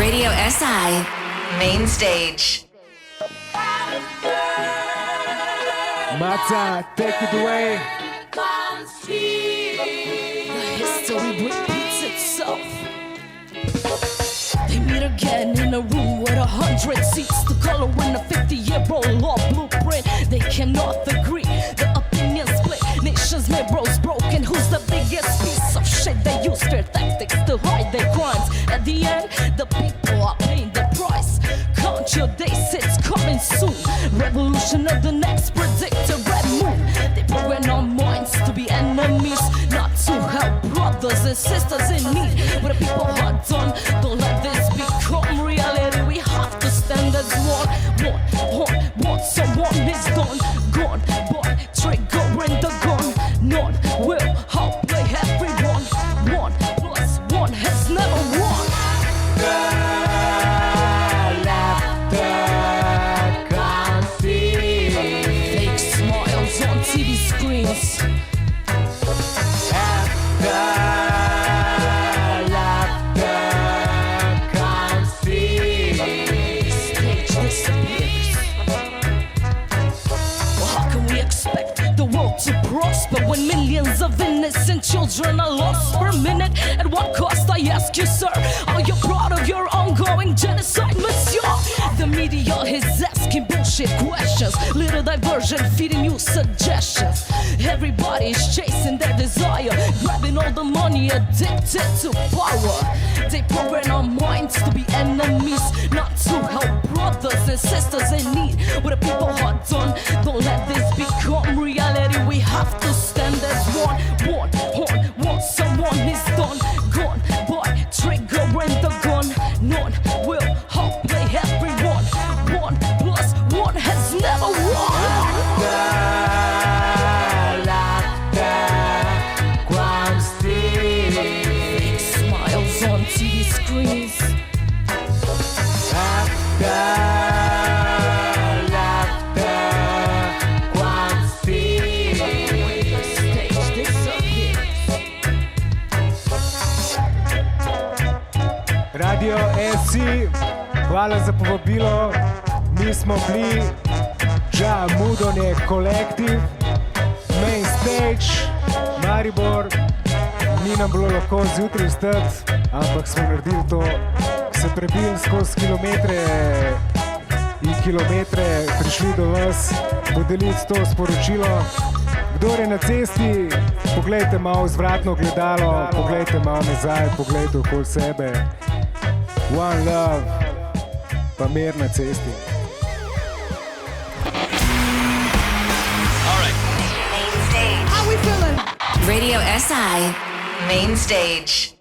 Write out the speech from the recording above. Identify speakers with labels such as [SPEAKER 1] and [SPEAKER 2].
[SPEAKER 1] Radio SI Main Stage.
[SPEAKER 2] Matza, take it away.
[SPEAKER 3] The history repeats itself. They meet again in a room with 100 seats. The color in a 50-year-old law blueprint. They cannot agree, the opinions split. Nations made bros broken. Who's the biggest piece of shit? They use fear tactics to hide their crimes. At the end, the people are paying the price. Count your days, it's coming soon. Revolution of the next predictor, red moon. They program our minds to be enemies, not to help brothers and sisters in need. But the people are done, don't let this become reality. We have to stand as one. Someone is done, gone. Boy, trigger in the gun. None will outplay everyone. 1 plus 1 has never won. Fake smiles on TV screens. Stage disappears. Well, how can we expect the world to prosper when millions of innocent children are lost per minute? At what cost, I ask you, sir? Are you proud of your ongoing genocide, monsieur? The media is asking bullshit questions. Little diversion, feeding you suggestions. Everybody is chasing their desire, grabbing all the money, addicted to power. They program our minds to be enemies, not to help brothers and sisters in need. With the people are done, don't let this become reality. We have to stand as one. Someone is done, gone. Boy, trigger in the gun. None will outplay everyone. 1 plus 1 has never won. Fake smiles on TV screens.
[SPEAKER 2] Radio SI, hvala za povabilo. Mi smo bili JahMoodOnJe Collective, Main Stage, Maribor. Ni nam bilo lahko zjutraj vstati, ampak smo naredili to, se prebili skozi kilometre, prišli do vas, podeliti to sporočilo. Kdor je na cesti, poglejte malo zvratno gledalo, poglejte malo nazaj, poglejte okoli sebe. One love, pa mir na cesti.
[SPEAKER 1] All right. Main Stage.
[SPEAKER 4] How we feeling?
[SPEAKER 1] Radio SI Main Stage.